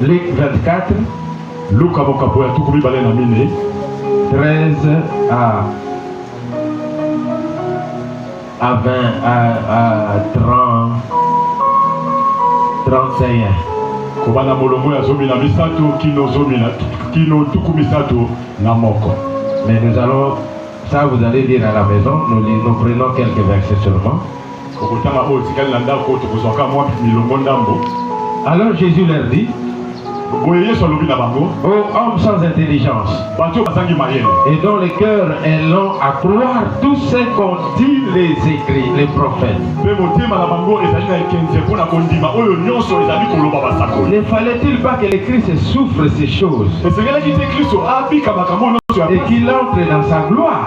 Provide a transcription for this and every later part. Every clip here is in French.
Luc 24, 13 à 20 à 30, 31. Mais nous allons, ça vous allez lire à la maison, nous prenons quelques versets seulement. Alors Jésus leur dit: ô hommes sans intelligence, et dont le cœur est long à croire tout ce qu'ont dit les écrits, les prophètes. Ne fallait-il pas que le Christ souffre ces choses et qu'il entre dans sa gloire?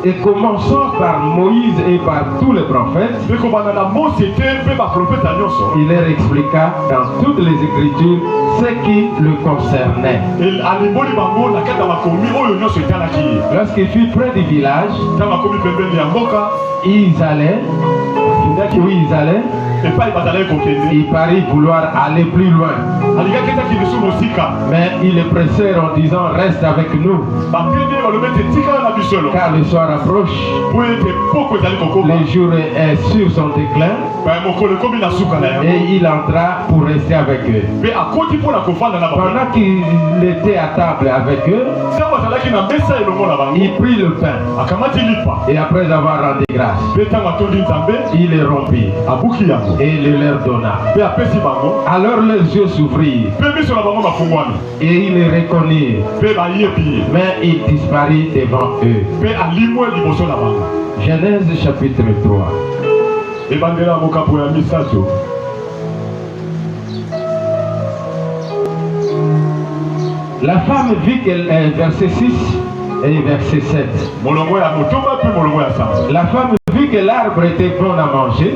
Et commençant par Moïse et par tous les prophètes, il leur expliqua dans toutes les Écritures ce qui le concernait. Lorsqu'il fut près du village, ils allaient, il parut vouloir aller plus loin. Mais ils le pressèrent en disant: reste avec nous, car le soir approche, le jour est sur son déclin. Et il entra pour rester avec eux. Pendant qu'il était à table avec eux, il prit le pain et après avoir rendu grâce, il le rompit et le leur donna. Alors leurs yeux s'ouvrirent et ils le reconnurent, mais il disparut devant eux. Genèse chapitre 3. La femme vit qu'elle est verset 6 et verset 7. La femme vit que l'arbre était bon à manger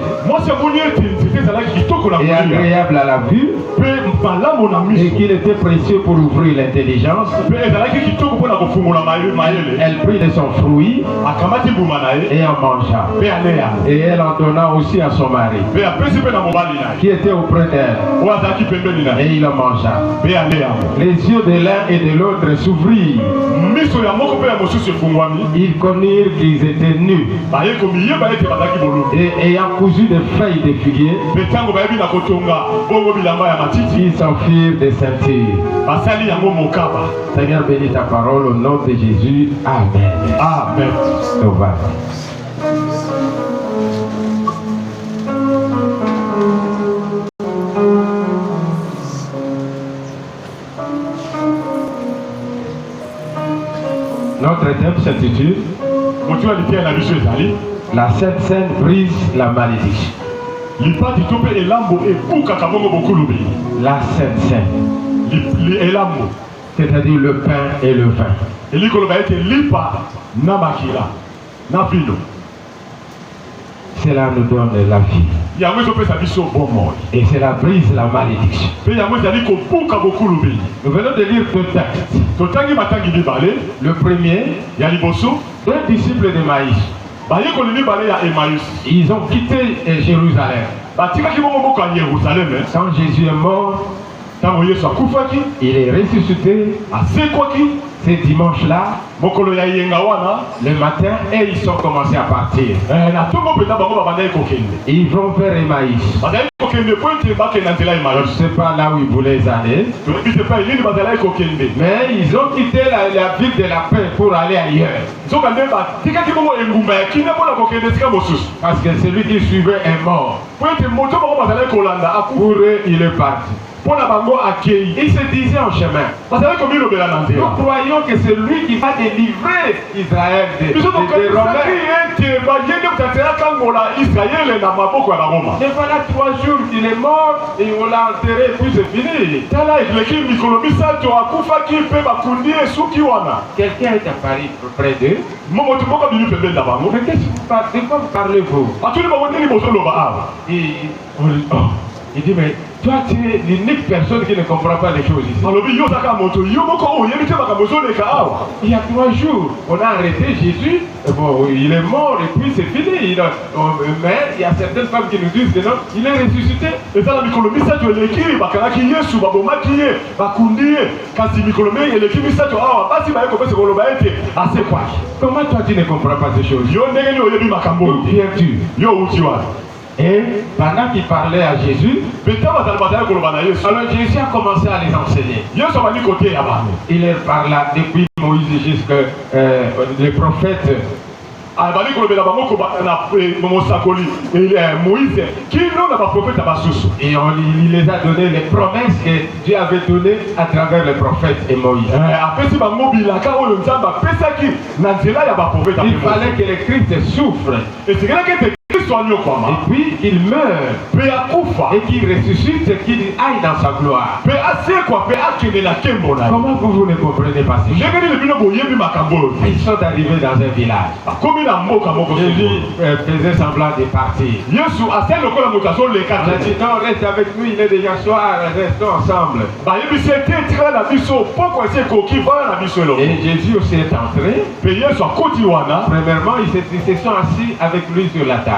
et agréable à la vue, et qu'il était précieux pour ouvrir l'intelligence. Elle prit de son fruit et en mangea. Et elle en donna aussi à son mari qui était auprès d'elle, et il en mangea. Les yeux de l'un et de l'autre s'ouvrirent. Ils connurent qu'ils étaient nus, et ayant cousu des feuilles de figuier, ils s'enfirent des ceintures. Seigneur, bénis ta parole au nom de Jésus. Amen. Amen. Notre thème s'intitule La Sainte Seine brise la malédiction. La Sainte Seine, c'est-à-dire le pain et le vin. Cela nous donne la vie. Et cela brise la malédiction. Nous venons de lire deux textes. Le premier, deux disciples de Maïs. Ils ont quitté Jérusalem. Quand Jésus est mort, il est ressuscité. Ce dimanche-là, le matin, et ils sont commencés à partir. Ils vont vers Emmaüs. Je ne sais pas là où ils voulaient aller, mais ils ont quitté la ville de la paix pour aller ailleurs. Parce que celui qui suivait est mort. Pour eux, il est parti. Il se disait en chemin: nous croyons que c'est lui qui va délivrer Israël des Romains. Et voilà 3 jours qu'il est mort et on l'a enterré et puis c'est fini. Quelqu'un est apparu près d'eux. Mais de quoi parlez-vous? Il dit: mais Toi, tu es l'unique personne qui ne comprend pas les choses ici. Il y a 3 jours, on a arrêté Jésus. Bon, il est mort et puis c'est fini. Mais il y a certaines femmes qui nous disent que non, il est ressuscité. Comment toi tu ne comprends pas ces choses? D'où viens-tu? Et pendant qu'il parlait à Jésus, alors Jésus a commencé à les enseigner. Il leur parla depuis Moïse jusqu'à les prophètes. Et il les a donné les promesses que Dieu avait données à travers les prophètes et Moïse. Il fallait que le Christ souffre. Et puis qu'il meurt et qu'il ressuscite et qu'il aille dans sa gloire. Comment vous ne comprenez pas ces choses? Ils sont arrivés dans un village. Jésus faisait semblant de partir. On a dit non, reste avec nous, il est déjà soir, restons ensemble. Et Jésus aussi est entré. Premièrement, ils se sont assis avec lui sur la table.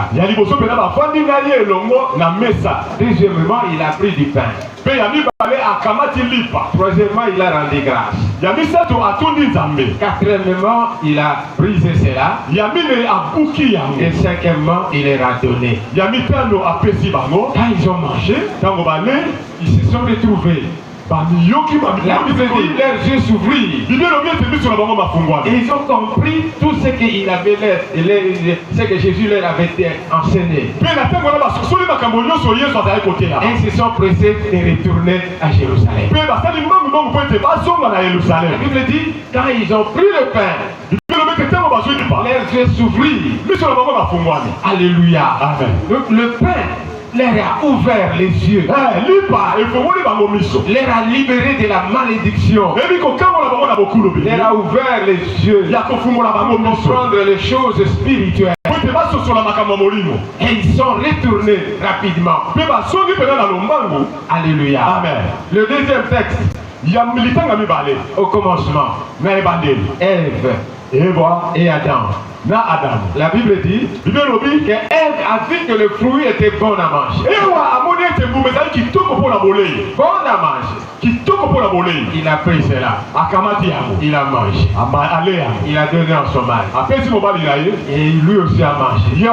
Deuxièmement, il a pris du pain. Troisièmement, il a rendu grâce. Quatrièmement, il a brisé cela. Et cinquièmement, il les a donné. Quand ils ont mangé, ils se sont retrouvés. La Bible dit, leurs yeux s'ouvrirent. Et ils ont compris tout ce qu'il avait ce que Jésus leur avait enseigné. Et ils se sont pressés de retourner à Jérusalem. La Bible dit, quand ils ont pris le pain, leurs yeux s'ouvrirent. Alléluia. Amen. Donc le pain leur a ouvert les yeux, leur a libéré de la malédiction, leur a ouvert les yeux pour comprendre les choses spirituelles. Et ils sont retournés rapidement. Alléluia. Amen. Le deuxième texte, au commencement, Ève et Adam. La Bible dit que Ève a vu que le fruit était bon à manger. Bon à manger. Il a pris cela. Il a mangé. Il a donné en son mari. Et lui aussi a mangé. Et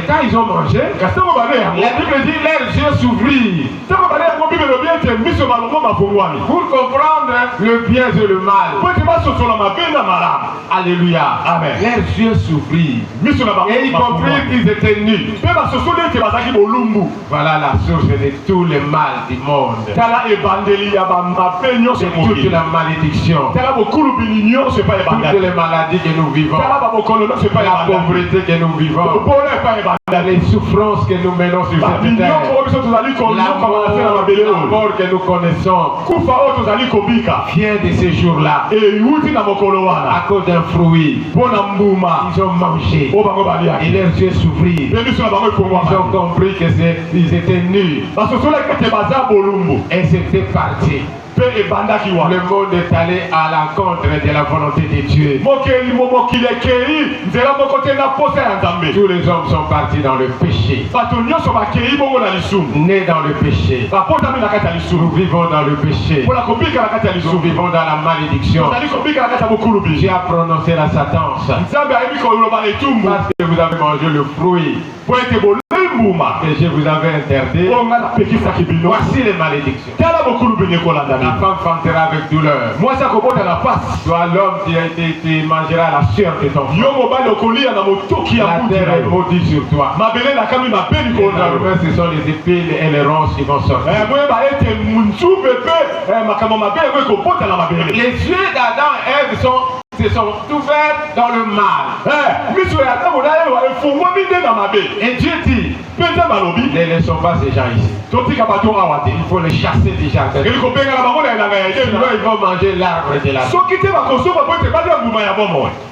quand ils ont mangé, la Bible dit leurs yeux s'ouvrirent pour comprendre le bien et le mal. Alléluia. Amen. Leurs yeux s'ouvrirent. Et ils comprirent qu'ils étaient nus. Voilà la source de tout le mal du monde. C'est toute la malédiction. Toutes les maladies que nous vivons. La pauvreté que nous vivons. Les souffrances que nous menons sur cette terre. La mort que nous connaissons vient de ces jours-là. À cause d'un fruit. Ils ont mangé. Et leurs yeux s'ouvrirent. Ils ont compris qu'ils étaient nus. Et c'était parti. Le monde est allé à l'encontre de la volonté de Dieu. Tous les hommes sont partis dans le péché. Nés dans le péché. Nous vivons dans le péché. Nous vivons dans la malédiction. Dieu a prononcé la sentence. Parce que vous avez mangé le fruit que je vous avais interdit. Voici les malédictions. La femme fantera avec douleur. Toi l'homme qui mangera la chair de ton frère. La terre est maudite sur toi. Ce sont les épines et les ronces qui vont sortir. Les yeux d'Adam et Ève se sont ouverts dans le mal. Et Dieu dit, Ne laissons pas ces gens ici. Il faut les chasser du jardin. Sinon ils vont manger l'arbre de la vie.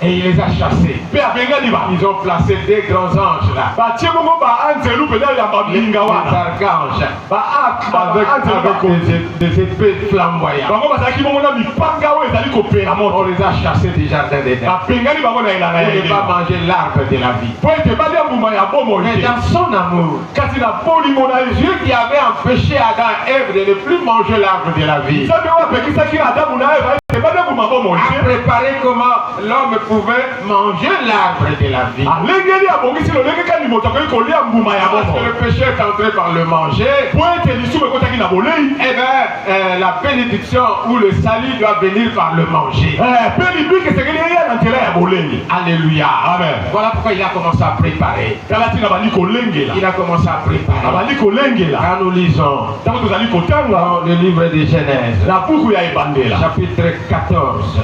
Et il les a chassés. Ils ont placé des grands anges là. Les archanges. Avec des épées flamboyantes. On les a chassés du jardin d'Éden. Pour ne pas manger l'arbre de la vie. Mais dans son amour, Dieu qui avait empêché Adam et Ève de ne plus manger l'arbre de la vie a préparé comment l'homme pouvait manger l'arbre de la vie. Parce que le péché est entré par le manger, et bien la bénédiction ou le salut doit venir par le manger. Alléluia. Amen. Voilà pourquoi il a commencé à préparer. Il a commencé à préparer. Quand nous lisons dans le livre de Genèse, chapitre 14,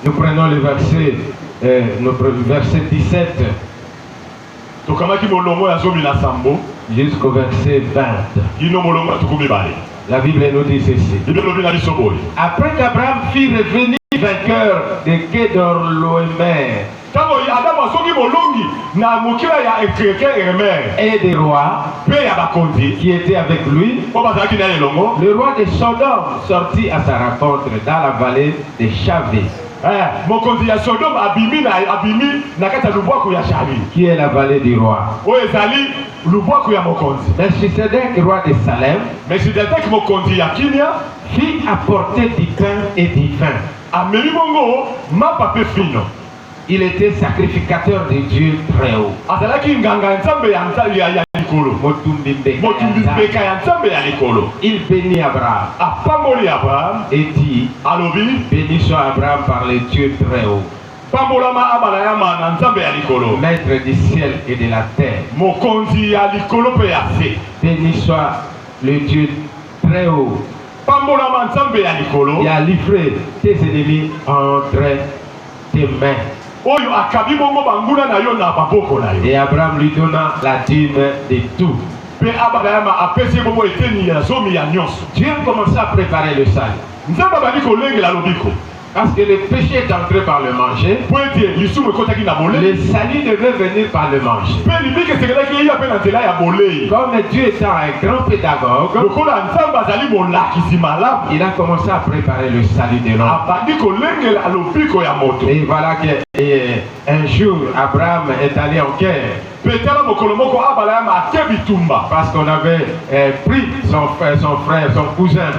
nous prenons le verset 17 jusqu'au verset 20. La Bible nous dit ceci. Après qu'Abraham fit revenir vainqueur de Kedorlaomer et des rois qui étaient avec lui, le roi de Sodome sortit à sa rencontre dans la vallée de Chavé, qui est la vallée du roi. Melchisedec, roi de Salem, fit apporter du pain et du vin. Il était sacrificateur de Dieu très haut. Il bénit Abraham et dit, béni soit Abraham par le Dieu très haut, maître du ciel et de la terre. Béni soit le Dieu très haut qui a livré tes ennemis entre tes mains. Et Abraham lui donna la dîme de tout. Dieu commença à préparer le salut. Parce que le péché est entré par le manger, le salut devait venir par le manger. Comme Dieu étant un grand pédagogue, il a commencé à préparer le salut de l'homme. Et voilà qu'un jour, Abraham est allé en guerre. Parce qu'on avait pris son frère, son cousin,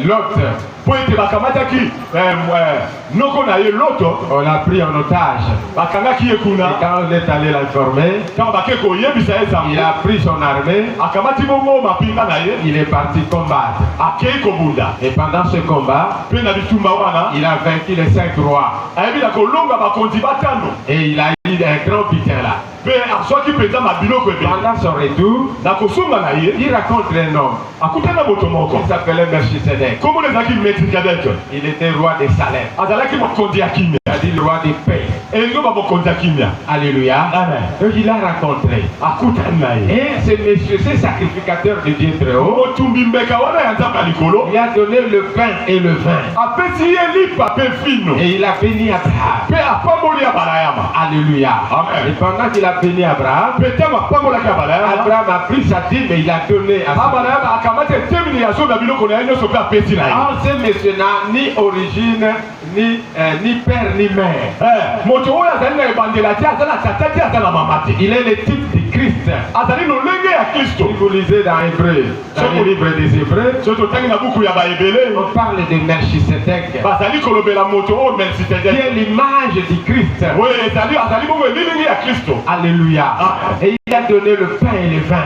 Lot. On l'a pris en otage. Et quand on est allé l'informer, il a pris son armée. Il est parti combattre. Et pendant ce combat, il a vaincu les 5 rois. Et il a eu un grand butin là. Pendant son retour, il raconte un homme. Il s'appelait Melchisedec. Il était roi de Salem. C'est-à-dire le roi des paix. Alléluia. Amen. Donc il a rencontré. Et ce monsieur, ce sacrificateur de Dieu très haut, il a donné le pain et le vin. Et il a béni Abraham. Alléluia. Amen. Et pendant qu'il a béni Abraham, Abraham a pris sa dîme et il a donné à Abraham. Ce monsieur n'a ni origine, ni père, ni mère. Il est le type de Christ. Si vous lisez dans Hébreu, dans le livre des Hébreux, on parle de Melchisedec, qui est l'image du Christ. Alléluia. Et il a donné le pain et le vin.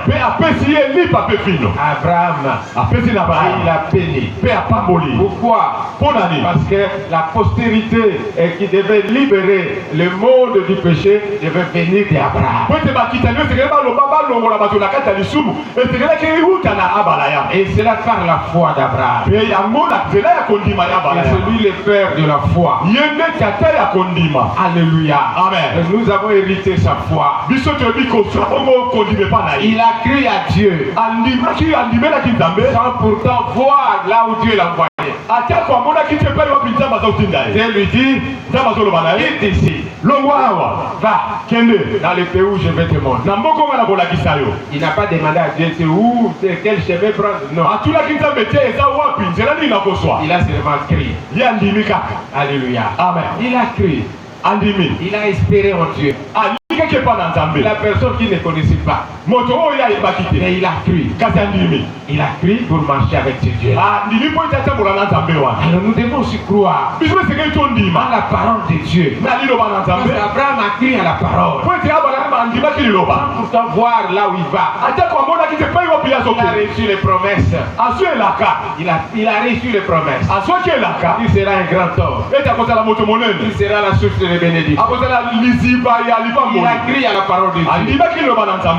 Abraham, il a béni. Pourquoi? Parce que la postérité qui devait libérer le monde du péché devait venir d'Abraham. Et c'est là par la foi d'Abraham. Et c'est lui le père de la foi. Alléluia. Amen. Et nous avons hérité sa foi. Il a cru à Dieu sans pourtant voir là où Dieu l'a envoyé. Dieu lui dit, quitte ici. Va dans le pays où je vais te montrer. Il n'a pas demandé à Dieu où, quel chemin prendre. Non. Il a seulement crié. Alléluia. Amen. Il a crié. Il a espéré en Dieu. La personne qui ne connaissait pas. Mais il a cru. Il a cru pour marcher avec ce Dieu. Alors nous devons aussi croire à la parole de Dieu. Parce qu'Abraham a cru à la parole. Sans pourtant voir là où il va. Il a reçu les promesses. Il a reçu les promesses. Il sera un grand homme. Il sera la source de bénédiction. Il a crié à la parole de Dieu.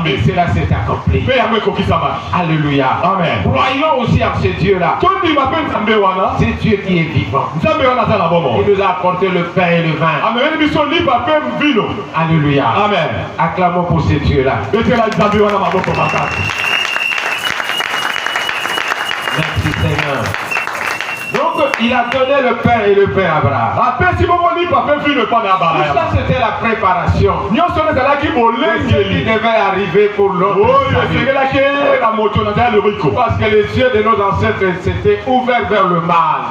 Et cela s'est accompli. Alléluia. Amen. Croyons aussi à ce Dieu-là. C'est Dieu qui est vivant. Il nous a apporté le pain et le vin. Alléluia. Amen. Acclamons pour ce Dieu-là. Merci Seigneur. Donc il a donné le pain et le pain à Abraham. Tout ça c'était la préparation. Ce qui devait arriver pour l'autre. Parce que les yeux de nos ancêtres s'étaient ouverts vers le mal.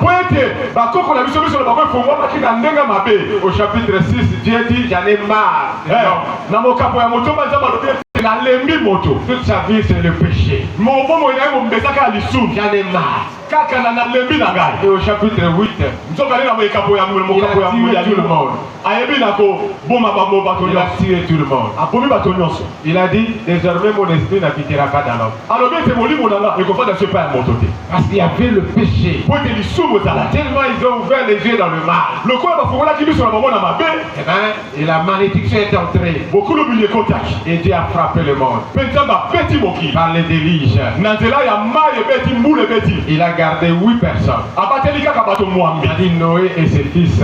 Au chapitre 6, Dieu dit j'en ai marre. Toute sa vie c'est le péché. J'en ai marre. Et au chapitre 8, il a tué tout le monde. Il a tué tout le monde. Il a dit désormais mon esprit n'habitera pas dans l'homme. Parce qu'il y avait le péché. Tellement ils ont ouvert les yeux dans le mal. Et la malédiction est entrée. Et Dieu a frappé le monde par les déluges. Il a gardé 8 personnes. Il a dit Noé et ses fils.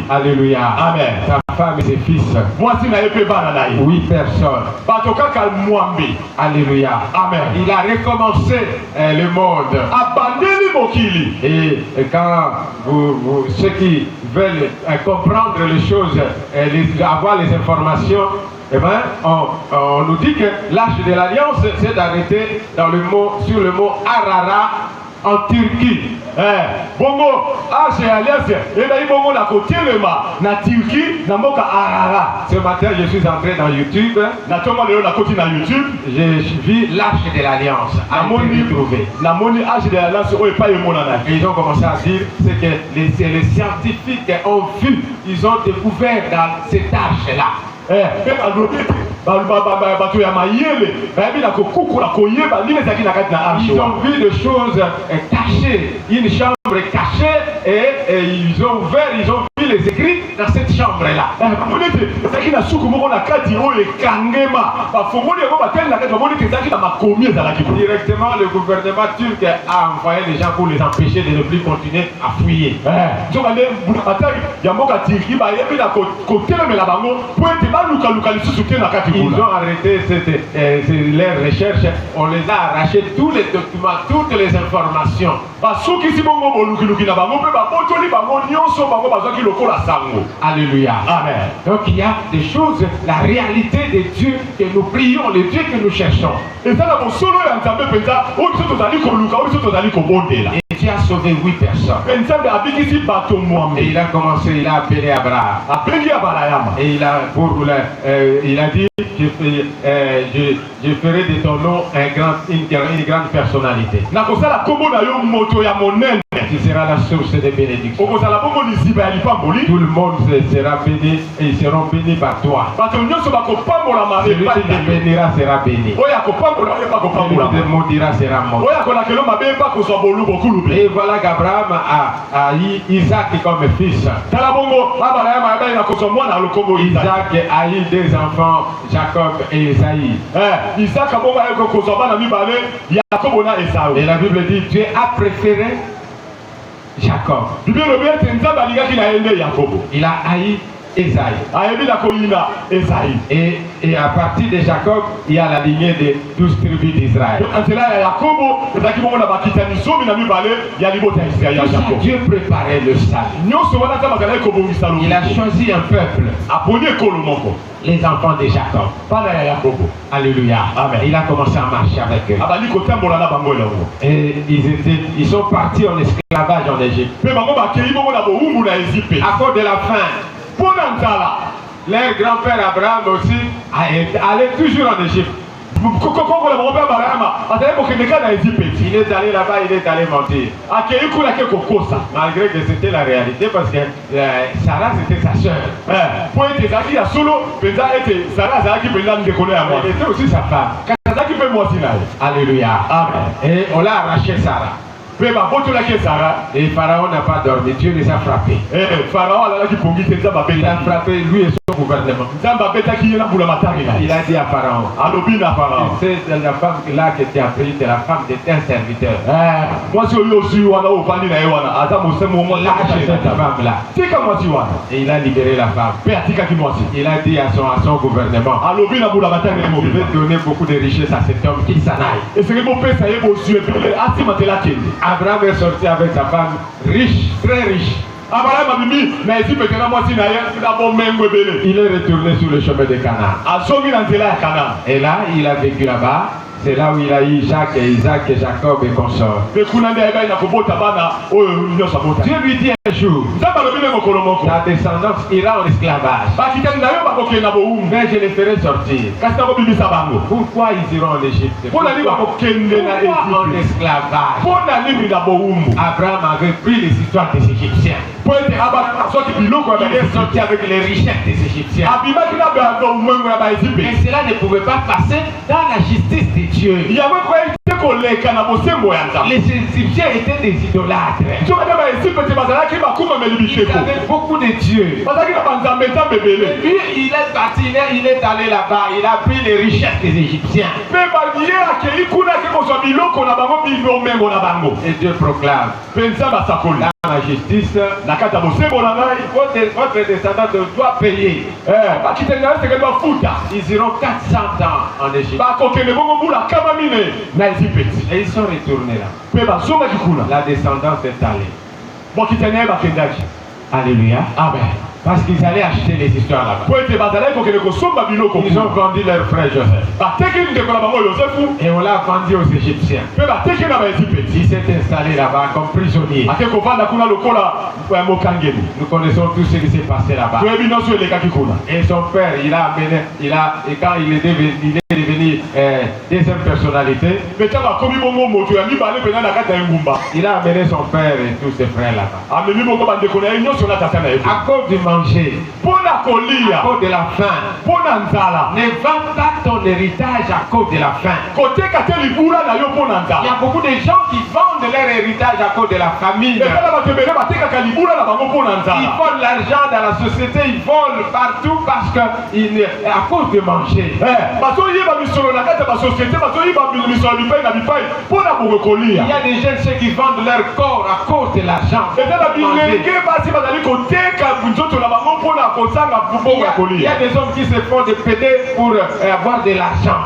Alléluia. Amen. Sa femme et ses fils. 8 personnes. Alléluia. Amen. Il a recommencé le monde. Et quand ceux qui veulent comprendre les choses, avoir les informations, eh bien, on nous dit que l'âge de l'alliance c'est d'arrêter sur le mot Arara en Turquie. Bongo, Ce matin, je suis entré dans YouTube. J'ai vu l'Arche de l'Alliance. Et ils ont commencé à dire ce que les scientifiques ont vu. Ils ont découvert dans cette arche-là. Ils ont vu des choses cachées, une chambre cachée et ils ont ouvert, ils ont vu les écrits dans cette chambre-là. Directement, le gouvernement turc a envoyé les gens pour les empêcher de ne plus continuer à fouiller. Ils ont arrêté leurs recherches, on les a arraché tous les documents, toutes les informations. Alléluia. Amen. Donc il y a des choses, la réalité de Dieu que nous prions, le Dieu que nous cherchons. Et Dieu a sauvé 8 personnes. Et il a commencé, il a appelé Abraham. Et il a dit, je ferai de ton nom une grande personnalité. Tu seras la source de bénédiction. Tout le monde sera béni et ils seront bénis par toi. Celui qui te bénira sera béni. Celui qui te maudira sera maudit. Et voilà qu'Abraham a eu Isaac comme fils. Isaac a eu deux enfants, Jacob et Esaïe. Et la Bible dit, Dieu a préféré Jacob. Il a haï Esaïe. Et à partir de Jacob, il y a la lignée des 12 tribus d'Israël. Dieu préparait le salut. Il a choisi un peuple. Les enfants de Jacob. Alléluia. Amen. Il a commencé à marcher avec eux. Et ils sont partis en esclavage en Égypte. À cause de la faim. Leur grand-père Abraham aussi allait toujours en Égypte. Il est allé là-bas, il est allé mentir. Malgré que c'était la réalité, parce que Sarah c'était sa soeur. Elle était aussi sa femme. Alléluia. Amen. Et on l'a arraché Sarah. Et Pharaon n'a pas dormi, Dieu les a frappés. Il a frappé lui et son gouvernement. Il a dit à Pharaon, c'est la femme là que tu as pris, c'est la femme de tes serviteurs. Lâche cette femme là. Et il a libéré la femme. Il a dit à son gouvernement, je vais donner beaucoup de richesses à cet homme qui s'en aille. Abraham est sorti avec sa femme riche, très riche. Il est retourné sur le chemin de Canaan. Et là, il a vécu là-bas. C'est là où il a eu Jacques et Isaac et Jacob et consorts. Dieu lui dit un jour, ta descendance ira en esclavage. Mais je les ferai sortir. Pourquoi ils iront en Égypte? Pourquoi en esclavage? Abraham avait pris les histoires des Égyptiens. Il est sorti avec les richesses des Égyptiens. Et cela ne pouvait pas passer dans la justice de Dieu. Les Égyptiens étaient des idolâtres. Ils avaient beaucoup de dieux. Lui, il est parti, il est allé là-bas, il a pris les richesses des Égyptiens. Et Dieu proclame la justice, votre descendant doit payer. Ils iront 400 ans en Égypte. Et ils sont retournés là. La descendance est allée. Alléluia. Amen. Parce qu'ils allaient acheter les histoires là-bas. Ils ont vendu leur frère Joseph. Et on l'a vendu aux Égyptiens. Il s'est installé là-bas comme prisonnier. Nous connaissons tout ce qui s'est passé là-bas. Et son père, et quand il est devenu deuxième personnalité, il a amené son père et tous ses frères là-bas. À cause du manger, à cause de la faim, ne vends pas ton héritage à cause de la faim. Il y a beaucoup de gens qui vendent leur héritage à cause de la famine. Ils volent l'argent dans la société, ils volent partout parce que à cause de manger. Il y a des jeunes ceux qui vendent leur corps à cause de l'argent. Il y a des hommes qui se font des pédés pour avoir de l'argent.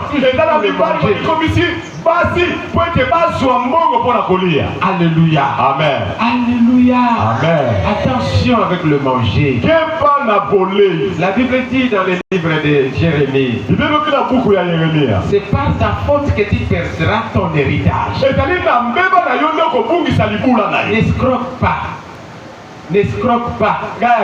Alléluia. Amen. Alléluia. Amen. Attention avec le manger. La Bible dit dans le livre de Jérémie, c'est par ta faute que tu perdras ton héritage. N'escroque pas. N'escroque pas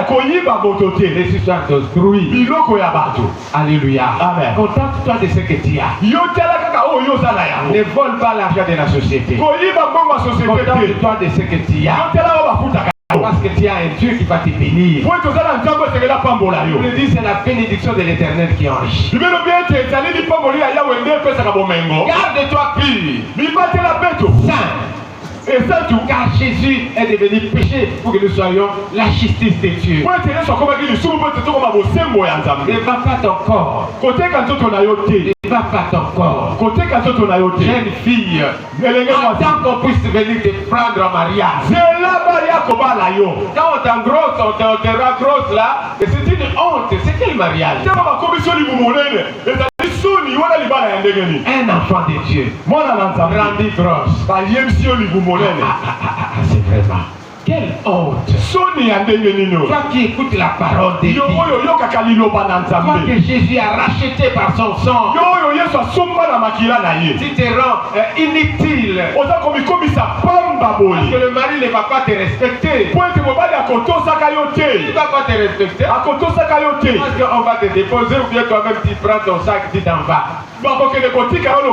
koyiba moto te les histoires d'autrui. biloko ya bato. Alléluia. Amen. Contente-toi de ce que tu as. Yo tala kaka oyo oza na yango. Ne vole pas l'argent de la société. koyiba mbongo ya société te. Contente-toi de ce que tu Yo as. tala oyo bafutaka yo. Parce que tu as un Dieu qui va te bénir. po ete oza na nzambe esengeli apambola yo. Je dis c'est la bénédiction de l'Éternel qui enrichit. bibelo bi ete ezali lipamboli ya yawe nde epesaka bomengo. Garde-toi pur, bibatela peto saint, esatu car Jésus est devenu péché pour que nous soyons la justice de Dieu. po ete yesu akomaki lisumu po ete tokoma bosembo ya Ne nzambe. va pas ton corps, koteka nzoto na yo te. ne va pas ton corps. koteka nzoto na yo te. Jeune fille, elenge mwasi attends qu'on puisse venir te prendre en mariage. zela baya kobala yo. Quand on t'engrosse, on te rend grosse là, et c'est une honte. C'est quel mariage? ntango bakomisi yo libumu monene ezali soni wana libala ya ndenge nini. Un enfant de Dieu, mwana na nzambe grandi grosse. bayebisi yo libumu monene. C'est vraiment. Quelle honte. soni ya ndenge nini oyo. Toi qui écoutes la parole de Dieu, yo oyo oyokaka liloba na toi nzambe. que Jésus a racheté par son sang, yo oyo yesu asomba na makila na ye. tu te rends inutile. oza komikomisa pamba Parce que boye. le mari ne va pas te respecter. po ete mobali akotosaka yo Il ne te. va pas te respecter. akotosaka yo te. Parce qu'on va te déposer ou bien toi-même tu prends ton sac, tu t'en vas. bakokende kotika yo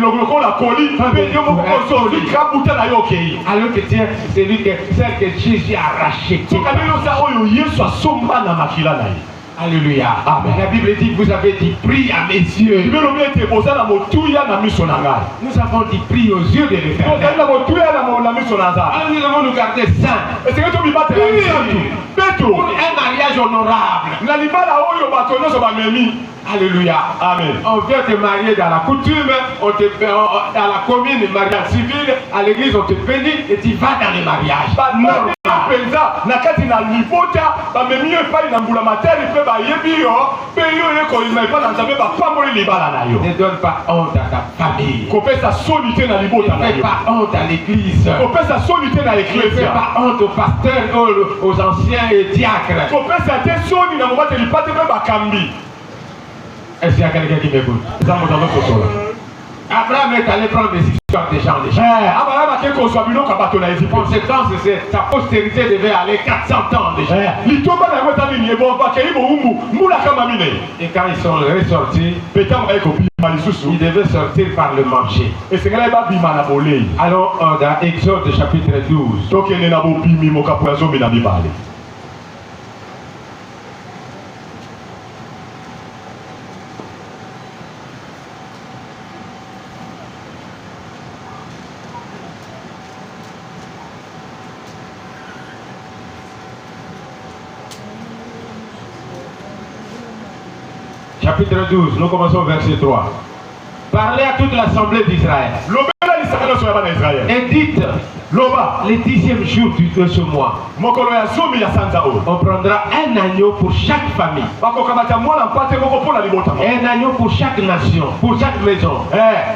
lokola koli mpe yo moko kozolika buta na yo okei. Alors que tu es celui que, celle que Jésus a racheté. soka ndenge oza oyo yesu asomba na makila na ye. Alléluia. Amen. La Bible dit, vous avez dit, prie à mes yeux. bibelobi ete oza na motuya na miso na ngai. Nous avons dit, prie aux yeux de ozali l'Éternel. na motuya na miso na nzambe. Alors nous devons nous garder saints. esenge tomibatela misantu peto Pour un mariage honorable. na libala oyo bato nyonso bamemi. Alléluia. Amen. On vient te marier dans la coutume, on te fait dans la commune, mariage civil, à l'église on te bénit et tu vas dans le mariage. bamemi yo mpenza na kati na libota bamemi yo epai na mbula materi mpe bayebi yo mpe yo yekolima epai na nzambe bapamboli libala na yo. Ne donne pas honte à ta famille. kopesa soni te na Ne libota na fais yo. pas honte à l'église. kopesa soni te na Ne fais eklesia. pas honte aux pasteurs, aux anciens et diacres. kopesa te soni na mobateli mpa te mpe bakambi. Est-ce qu'il y a quelqu'un qui m'écoute? eza moto azokosola. Abraham est allé prendre des histoires des gens. abraham ake kozwa biloko ya bato na ezipesi. Conséquence, sa postérité devait aller 400 ans déjà. litomba na yango eza nini ebo bakei bowumbu mbulakama minei. Et quand ils sont ressortis, mpe ntango baye kobima lisusu ils devaient sortir par le manger. esengeli babima na bolei. Allons dans Exode chapitre 12. tokende na bopimi mokapo ya zomi na mibale. Chapitre 12, nous commençons au verset 3. Parlez à toute l'assemblée d'Israël. lobela lisaka nyonso ya bana israele. Et dites, loba le 10e jour de ce mois, mokolo ya zomi ya sanza oyo on prendra un agneau pour chaque famille. bakokamata mwana mpate moko mpo na libota moko. Un agneau pour chaque nation, pour chaque maison.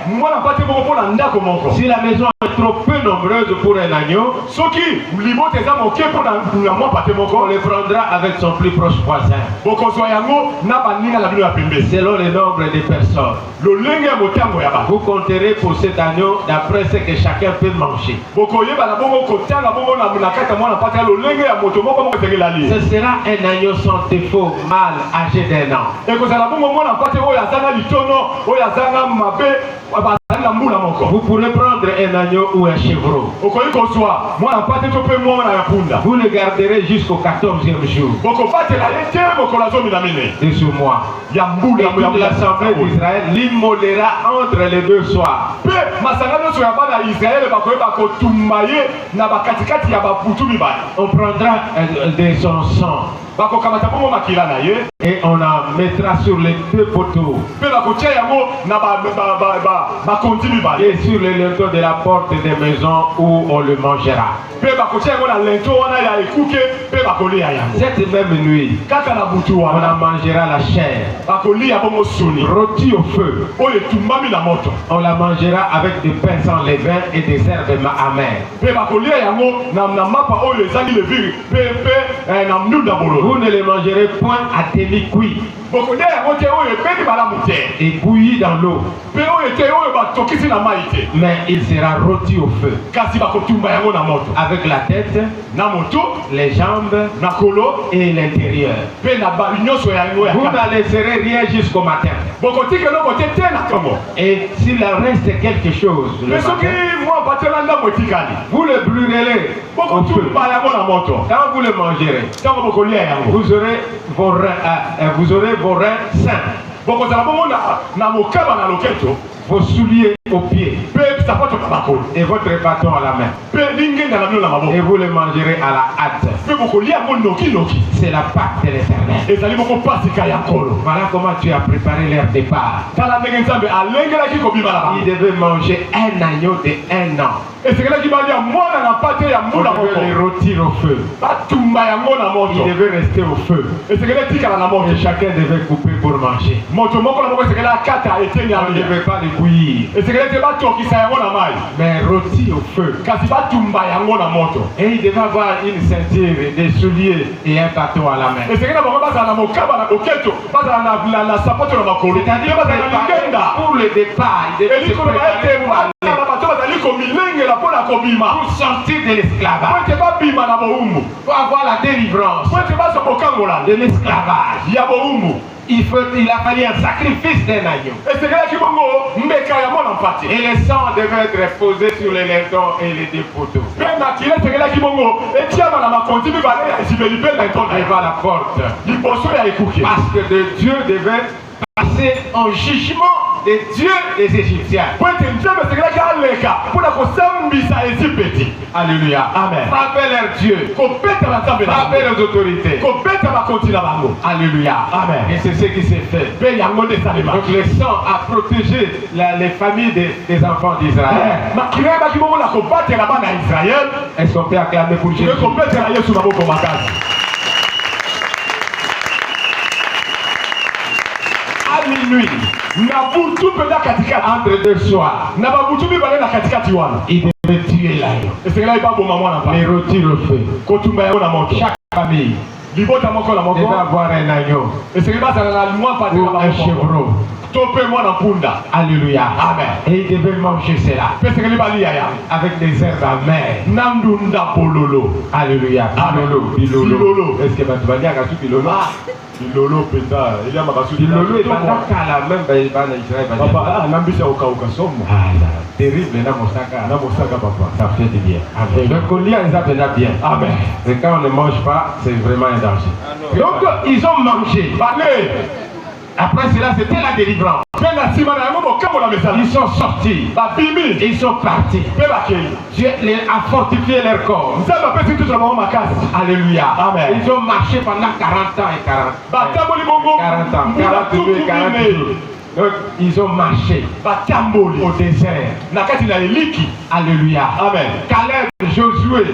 mwana mpate moko mpo na ndako moko. Si la maison est trop peu nombreuse pour un agneau, soki libota eza moke mpo na mwa mpate on moko le prendra avec son plus proche voisin, bokozwa yango na baninga na bino ya pembeni. selon le nombre de personnes. lolenge ya motango ya bato Vous compterez pour cet agneau d'après ce que chacun peut manger. bokoyeba na bongo kotanga bongo na kati ya mwana mpate ya lolenge ya moto moko moko esengeli alie. Ce sera un agneau sans défaut, mâle, âgé d'1 an. ekozala bongo mwana mpate oyo azanga litono oyo azanga mabe bazali na mbula moko. Vous pourrez prendre un agneau ou un chevreau. okoki kozwa mwana mpate to mpe mwana ya punda. Vous le garderez jusqu'au 14e jour bokobatela ye te mokolo ya zomi na minei de ce mois. ya mbula Et toute l'assemblée d'Israël l'immolera entre les deux soirs. mpe masanga nyonso ya bana ya israele bakoyeba kotumba ye na bakatikati ya baputu mibale. On prendra de son sang bakokamata bongo makila na ye et on en mettra sur les deux poteaux mpe bakotia yango na bakonzi mibale et sur les linteaux de la porte des maisons où on le mangera. mpe bakotia yango na lento wana ya ekuke mpe bakolia yango. Cette même nuit, kaka na butu on en wana mangera la chair, bakolia bongo soni rôtie au feu. oyo etumbami na moto On la mangera avec des pains sans levain et des herbes amères. mpe bakolia yango na mapa oyo ezangi levire mpe na ndunda bololo. Vous ne le mangerez point à demi liquide et bouilli dans l'eau. Mais il sera rôti au feu. Avec la tête, les jambes et l'intérieur. Vous n'en laisserez rien jusqu'au matin. Et s'il en reste quelque chose, le matin, vous le brûlerez au feu. Quand vous le mangerez, vous aurez vos reins sains, vos souliers aux pieds et votre bâton à la main. Et vous le mangerez à la hâte. C'est la Pâque de l'Éternel. Voilà comment tu as préparé leur départ. Il devait manger un agneau de 1 an. On devait les rôtir au feu. Il devait rester au feu. Et chacun devait couper pour manger. On ne devait pas les bouillir, mais rôti au feu. Et il devait avoir une ceinture, des souliers et un bâton à la main. C'est-à-dire pour le départ, il devait se préparer pour sortir de l'esclavage, pour avoir la délivrance de l'esclavage. Il a fallu un sacrifice d'un agneau. Et le sang devait être posé sur les lintons et les dépoteaux. Devant la porte. Parce que Dieu devait passer en jugement des dieux des Égyptiens. Alléluia. Amen. Frappez leurs dieux. Frappez les autorités. Alléluia. Amen. Et c'est ce qui s'est fait. Donc le sang a protégé les familles des enfants d'Israël. Est-ce qu'on peut acclamer pour Jésus? À minuit, entre deux soirs, il devait tuer l'agneau, les rôtir au feu. Chaque famille devait avoir un agneau ou un chevreau. Alléluia. Amen. Et il devait manger cela avec des herbes amères. Alléluia. Bilolo. Est-ce que tu vas dire à Bilolo? Bilolo est pas la même terrible. Ça fait du bien. Donc on lit bien. Amen. Et quand on ne mange pas, c'est vraiment un danger. Donc ils ont mangé. Après cela, c'était la délivrance. Ils sont sortis. Ils sont partis. Dieu a fortifié leur corps. Alléluia. Amen. Ils ont marché pendant 40 ans et 40 ans. 42 et 40 jours. Donc, ils ont marché au désert. Alléluia. Amen. Caleb, Josué,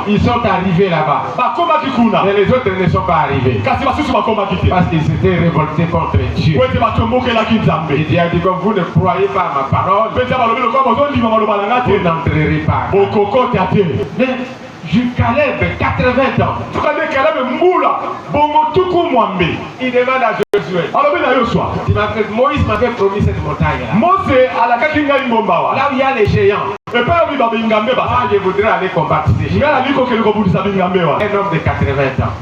ils sont arrivés là-bas. Mais les autres ne sont pas arrivés. Parce qu'ils s'étaient révoltés contre Dieu. Et Dieu a dit, comme vous ne croyez pas à ma parole, vous n'entrerez pas. Mais Caleb, 80 ans. Il demande à Josué. Moïse m'avait promis cette montagne-là. Là où il y a les géants. Moi, je voudrais aller combattre ces géants. Un homme de 80 ans.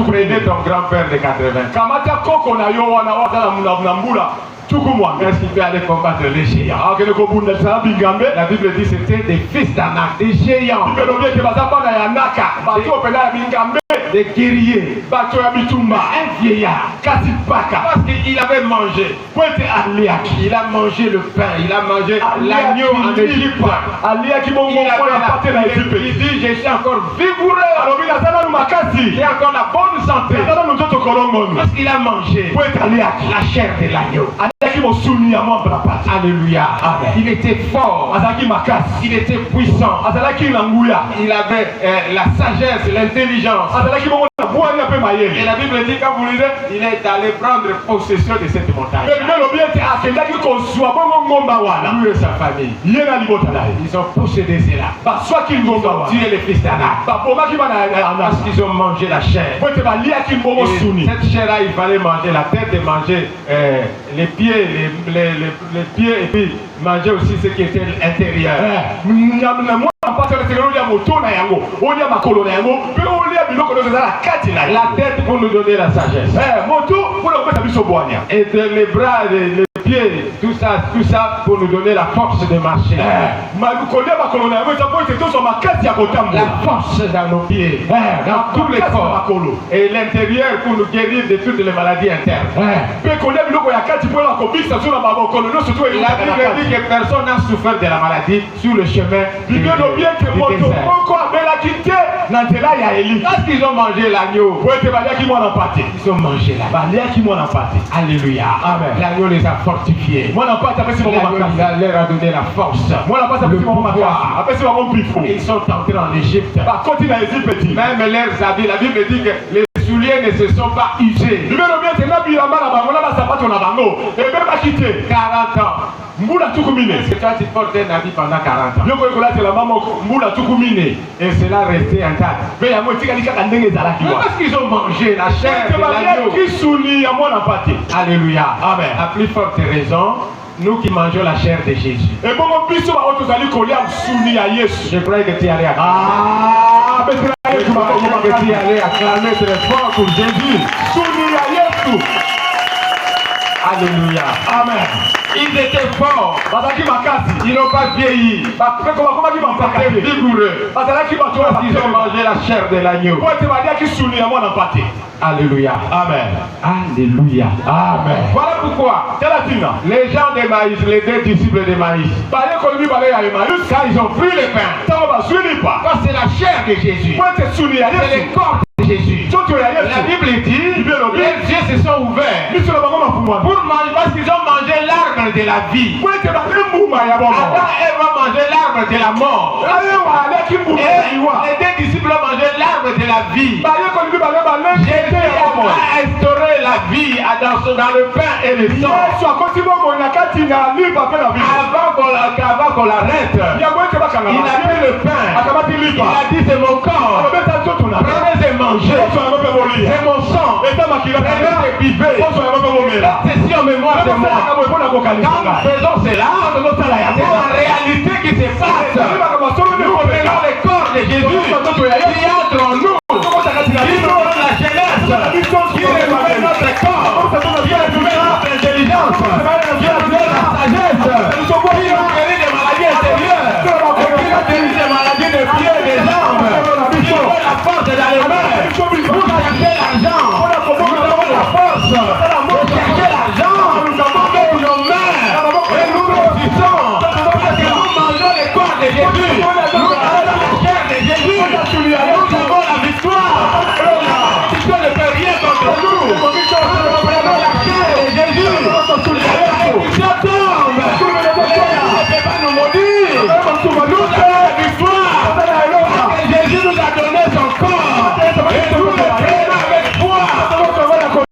Prenez ton grand-père de 80 ans. Est-ce qu'il peut aller combattre les géants? La Bible dit que c'était des fils d'Anak, des géants, des guerriers, un vieillard, parce qu'il avait mangé. Il a mangé le pain, il a mangé l'agneau en Égypte. Il dit, je suis encore vigoureux, j'ai encore la bonne santé, parce qu'il a mangé la chair de l'agneau. Alléluia. Amen. Il était fort. Il était puissant. Il avait la sagesse, l'intelligence. Et la Bible dit, quand vous lisez, il est allé prendre possession de cette montagne. Lui et sa famille, ils ont possédé cela. Ils ont tué les fils d'Anak. Parce qu'ils ont mangé la chair. Et cette chair-là, il fallait manger la tête et manger les pieds, les pieds, et puis manger aussi ce qui était l'intérieur. La tête pour nous donner la sagesse. Et les bras, les pieds, tout ça pour nous donner la force de marcher. La force dans nos pieds, dans tous les corps. Et l'intérieur pour nous guérir de toutes les maladies internes. La Bible dit que personne n'a souffert de la maladie sur le chemin du désert. Parce qu'ils ont mangé l'agneau, ils ont mangé l'agneau. Alléluia. L'agneau les a fortifiés. L'agneau leur a donné la force, le pouvoir. Ils sont entrés en Égypte. Même leurs habits, la Bible dit que les souliers ne se sont pas usés. 40 ans. Est-ce que toi tu portes un habit pendant 40 ans? Et cela restait intact. Mais parce qu'ils ont mangé la chair de l'agneau. Alléluia. Amen. À plus forte raison, nous qui mangeons la chair de Jésus. Je croyais que tu allais acclamer très fort pour Jésus. Alléluia. Amen. Ils étaient forts. Ils n'ont pas vieilli. Ils étaient vigoureux. Parce qu'ils ont mangé la chair de l'agneau. Alléluia. Amen. Alléluia. Amen. Voilà pourquoi les gens de Maïs, les deux disciples de Maïs, quand ils ont pris le pain, parce que c'est la chair de Jésus, c'est le corps de Jésus. La Bible dit, les yeux se sont ouverts pour manger, parce qu'ils ont mangé l'arbre de la vie. Adam et Ève ont mangé l'arbre de la mort. Et les deux disciples ont mangé l'arbre de la vie. Jésus a instauré la vie dans le pain et le sang. Avant qu'on l'arrête, il a pris le pain. Il a dit, c'est mon corps. Prenez et mangez. C'est mon sang. Prenez et buvez. C'est si en mémoire de moi. Quand nous faisons cela, c'est la réalité qui se passe. Nous prenons le corps de Jésus qui entre en nous. Qui nous donne la jeunesse. Qui révèle notre corps. Qui révèle notre intelligence. Qui révèle la sagesse. Qui nous guérit des maladies intérieures. Qui nous guérit des maladies de pieds et des jambes. Qui nous donne la force dans les mains. Vous cherchez l'argent. Nous avons la force. Vous cherchez l'argent. Nous avons nos mains. Et nous réussissons. Parce que nous mangeons le corps de Jésus. Nous avons la chair de Jésus. Nous avons la victoire. Tu ne peux rien contre nous. Nous prenons la chair de Jésus. La bénédiction tombe. Ne peut pas nous maudire. Nous avons la victoire. Parce que Jésus nous a donné son corps. Et nous le prenons avec foi.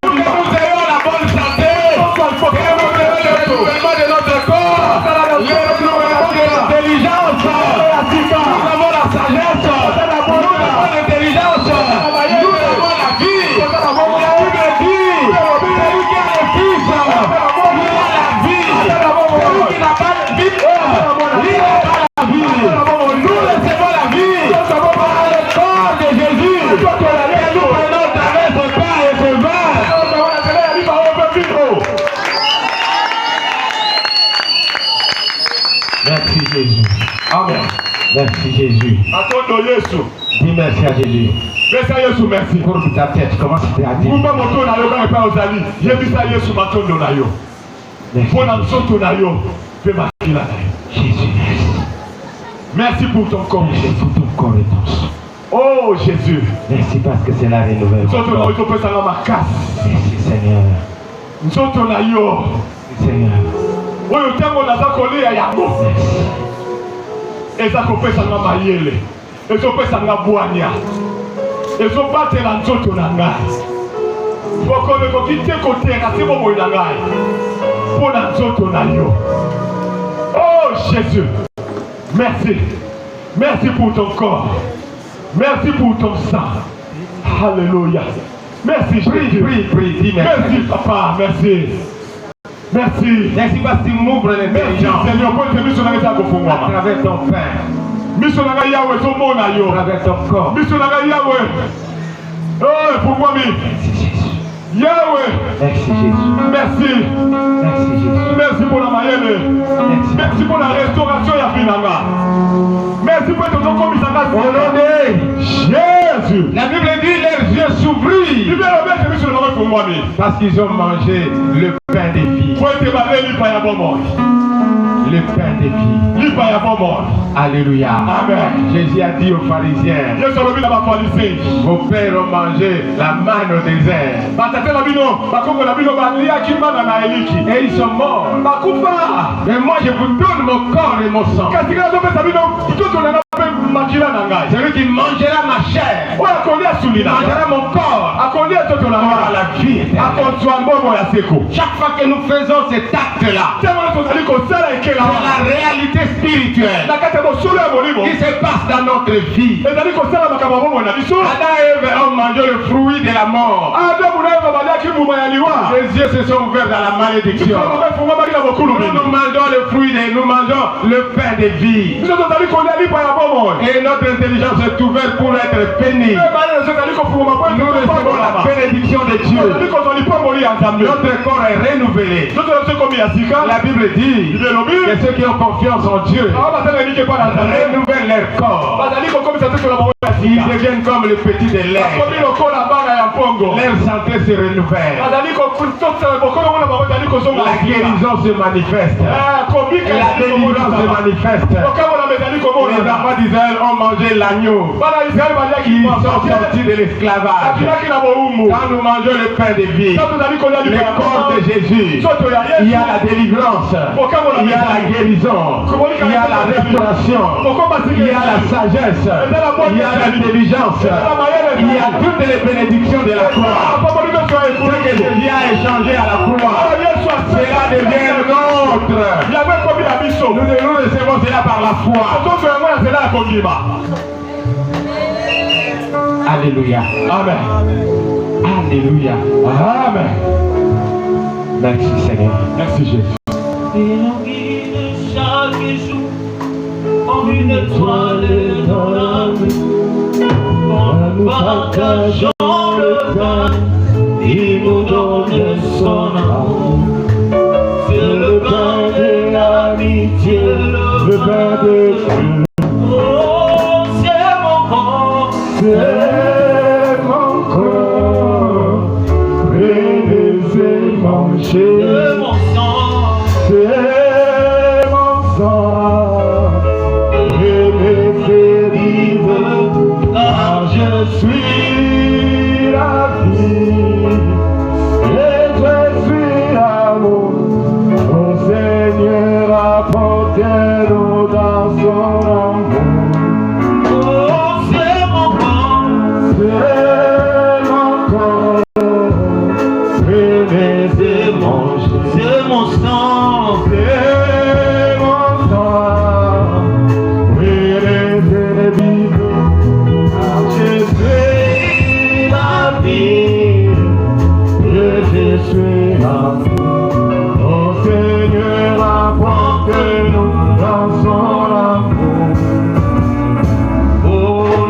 Que nous ayons la bonne santé. Que nous ayons le renouvellement de notre corps. Le renouvellement de l'intelligence. Nous avons la sagesse. Nous avons l'intelligence. Nous avons la vie. La Bible dit, celui qui a le Fils, il a la vie. Celui qui n'a pas le Fils, il n'a pas la vie. Nous recevons la vie par le corps de Jésus. Et nous prenons travers ce pain et ce vin. Merci Jésus. Amen. Merci Jésus. Dis merci à Jésus. Merci pour ta tête. Comment c'était à dire? Jésus, merci pour ton corps. merci pour ton corps et ton sang. Oh Jésus. Merci parce que c'est la renouvellement. Merci Seigneur. Merci Seigneur. Ezakopesanga mayele, ezopesanga bwania, ezobatela nzoto na ngai bokomi kokite koteka si bomoi na ngai mpo na nzoto na yo. Oh Jésus, merci. Merci pour ton corps. Merci pour ton sang. Alléluia. Merci Jésus. Prie, merci Papa, merci. Merci. Merci parce que tu m'ouvres l'intelligence. Merci Seigneur, pour te mettre à travers ton pain. Missionnaire Yahweh, ton monde à yo. À travers ton corps. Missionnaire Yahweh. Oh, pour moi, Yahweh. Merci Jésus. Merci. Merci Jésus. Merci pour la mayenne. Merci pour la restauration ya Finanga. Merci pour ton commissaire. Au nom de Jésus. La Bible dit les yeux s'ouvrirent. Parce qu'ils ont mangé le pain des filles. Le pain des filles. Alléluia. Amen. Jésus a dit aux pharisiens, vos pères ont mangé la manne au désert. Et ils sont morts. Mais moi je vous donne mon corps et mon sang. Celui qui mangera ma chair, mangera mon corps, aura la vie éternelle. Chaque fois que nous faisons cet acte-là, c'est la réalité spirituelle qui se passe dans notre vie. Adam et Ève ont mangé le fruit de la mort. Les yeux se sont ouverts dans la malédiction. Nous mangeons le fruit nous mangeons le pain de vie. Et notre intelligence est ouverte pour être bénie. Nous recevons la bénédiction de Dieu. Notre corps est renouvelé. La Bible dit que ceux qui ont confiance en Dieu renouvellent leur corps. Ils deviennent comme le petit de l'air. Leur santé se renouvelle. La guérison se manifeste. La délivrance se manifeste. Les enfants d'Israël ont mangé l'agneau. Ils sont sortis de l'esclavage. Quand nous mangeons le pain de vie, le corps de Jésus, il y a la délivrance, il y a la guérison, il y a la restauration, il y a la sagesse, il y a l'intelligence, il y a toutes les bénédictions de la croix. Ce que Jésus a échangé à la croix, cela devient nôtre. Nous recevons cela par la foi. Alléluia. Amen. Alléluia. Amen. Merci Seigneur. Merci Jésus. Et on guide chaque jour en une étoile dans la nuit. En nous partageant le pain, il nous donne son amour. C'est le pain de l'amitié, le pain de Dieu. Oh, c'est mon corps, C'est mon corps, prenez-et mangez. c'est mon sang, C'est mon sang, prenez-et vivez, car je suis la vie, et je suis l'amour. Mon Seigneur apporte-nous dans son amour. oh, c'est mon corps, C'est mon corps, prenez-et mangez. c'est mon sang, C'est mon sang, prenez-et vivez, car je suis la vie, et je suis l'amour. Mon Seigneur apporte-nous dans son amour. oh,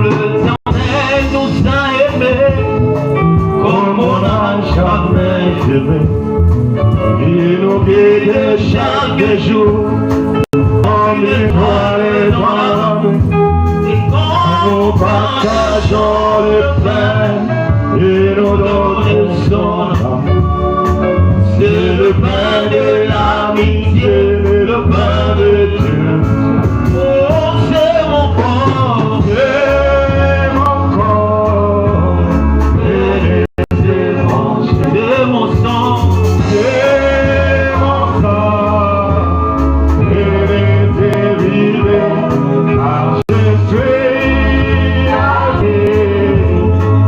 l'Éternel nous a aimés, comme on n'a jamais aimé. Il nous guide Chaque jour, en étoile dans la nuit. et quand Nous partageons le pain et nous donnons son amour. c'est le pain de l'amitié, le pain de Dieu. oh, c'est mon corps, C'est mon corps, prenez-et mangez. c'est mon sang, C'est mon sang, prenez-et vivez, car je suis la vie,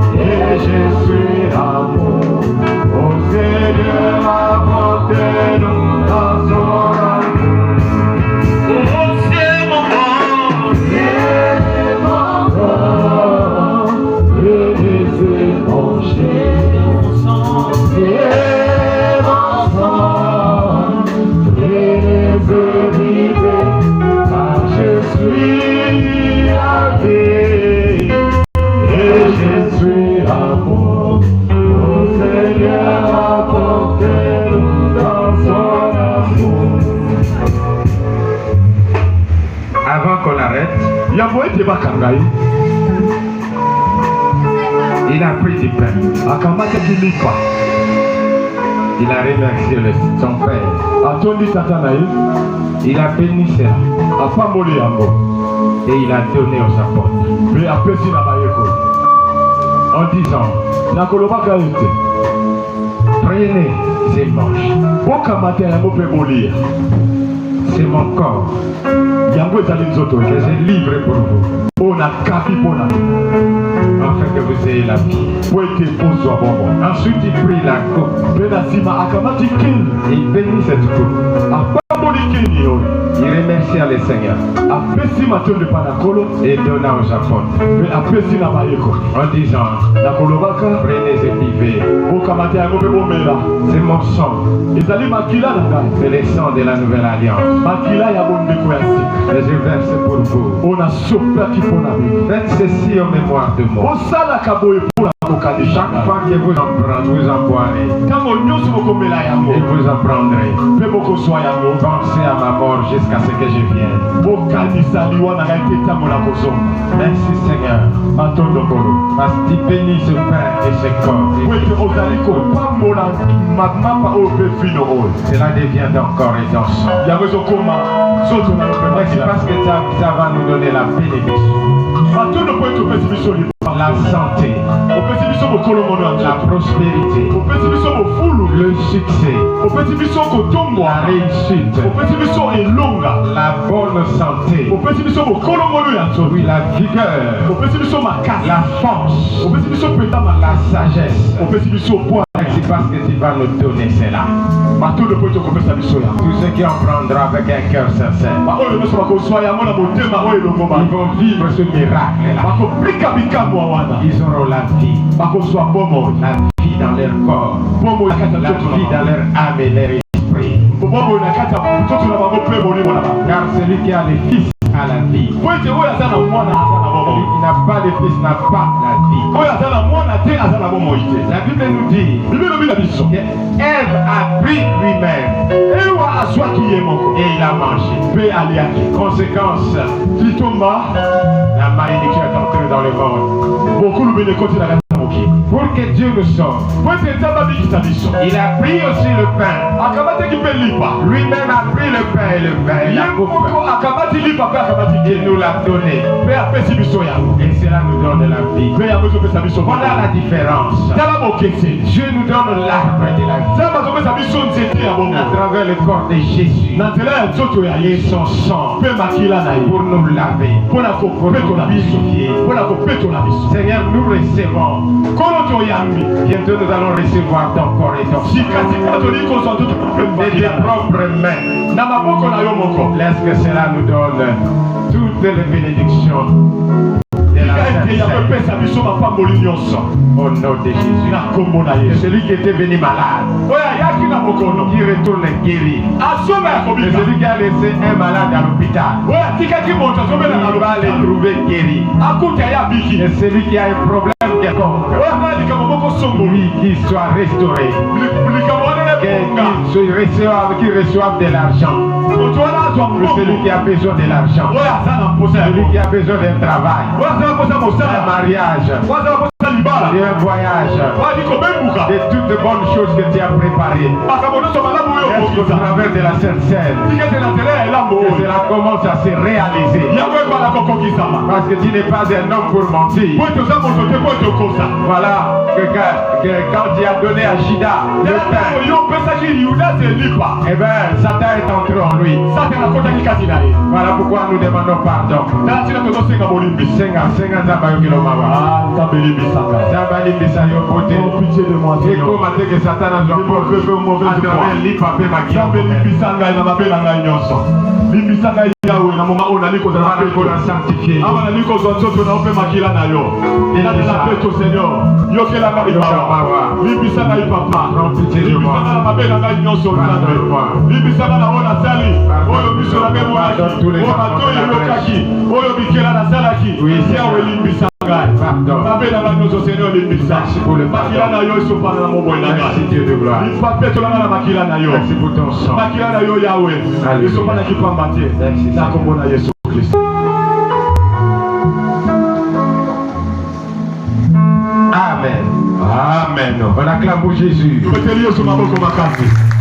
Il a pris du pain. Il a remercié son père. Il a béni cela. Et il a donné aux apôtres. En disant, prenez ces manches. C'est mon corps. Je les livre pour vous. Afin que vous ayez la vie. Ensuite, il prit la coupe. Il bénit cette coupe. Il remercia les seigneurs et donna aux apôtres en disant, prenez et buvez. C'est mon sang. C'est le sang de la nouvelle alliance. Et je verse pour vous. Faites ceci en mémoire de moi. Chaque fois que vous en prendrez, vous en boirez. Et vous en prendrez. Pensez à ma mort jusqu'à ce que je vienne. Merci Seigneur. Parce que tu bénis ce pain et ce corps. Cela devient ton corps et ton sang. Merci parce que ça va nous donner la bénédiction. La santé, la prospérité, le succès, la réussite, la bonne santé, oui, la vigueur, la force, la sagesse. C'est parce que tu vas nous donner cela. Tous ceux qui en prendront avec un cœur sincère, ils vont vivre ce miracle-là. Ils auront la vie. La vie dans leur corps. La vie dans leur âme et leur esprit. Car celui qui a les fils a la vie. Celui qui n'a pas les fils n'a pas la vie. La Bible nous dit qu'Ève a pris lui-même et il a mangé. Conséquence, la malédiction est entrée dans le monde. Pour que Dieu nous sauve. Il a pris aussi le pain. Lui-même a pris le pain et le vin. Il nous l'a donné. Et cela nous donne la vie. Voilà la différence. Dieu nous donne l'arbre de la vie. À travers le corps de Jésus et son sang pour nous laver, pour nous purifier. Seigneur, nous recevons. Bientôt nous allons recevoir ton corps et ton sang de tes propres mains. Laisse que cela nous donne toutes les bénédictions de la au nom de Jésus. Et celui qui était venu malade, qui retourne guéri. Et celui qui a laissé un malade à l'hôpital, il va les trouver guéri. Et celui qui a un problème quelconque, lui qui soit restauré, qui reçoive de l'argent. Celui qui a besoin de l'argent, celui qui a besoin d'un travail, un mariage, un voyage, de toutes les bonnes choses que tu as préparées. Est-ce qu'au travers de la Sainte Seine, que cela commence à se réaliser? Parce que tu n'es pas un homme pour mentir. Voilà, que quand tu as donné à Judas le pain, eh bien, Satan est entré en lui. Voilà pourquoi nous demandons pardon. Merci pour le pardon. Merci Dieu de gloire. Merci pour ton sang. Alléluia. Merci. Amen. On acclame pour Jésus. Tumetelie Yesu maboko makasi.